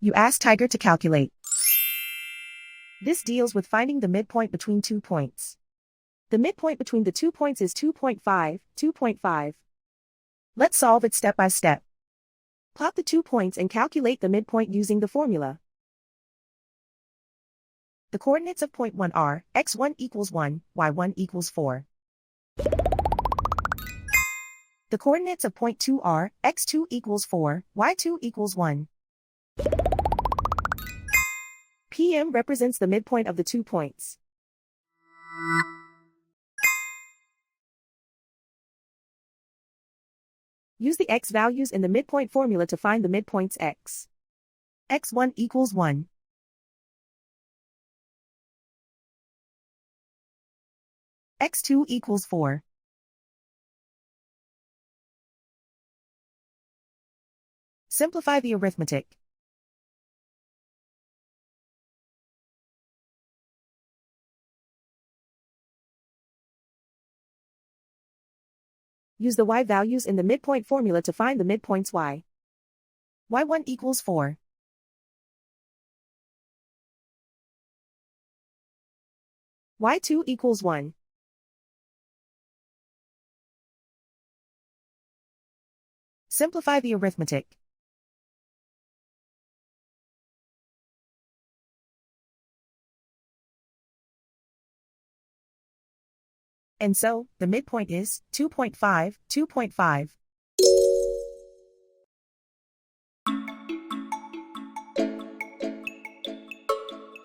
You ask Tiger to calculate. This deals with finding the midpoint between 2 points. The midpoint between the 2 points is 2.5, 2.5. Let's solve it step by step. Plot the 2 points and calculate the midpoint using the formula. The coordinates of point 1 are x1 equals 1, y1 equals 4. The coordinates of point 2 are x2 equals 4, y2 equals 1. PM represents the midpoint of the 2 points. Use the x values in the midpoint formula to find the midpoints x. x1 equals 1. x2 equals 4. Simplify the arithmetic. Use the y values in the midpoint formula to find the midpoints y. y1 equals 4. y2 equals 1. Simplify the arithmetic. And so, the midpoint is 2.5, 2.5.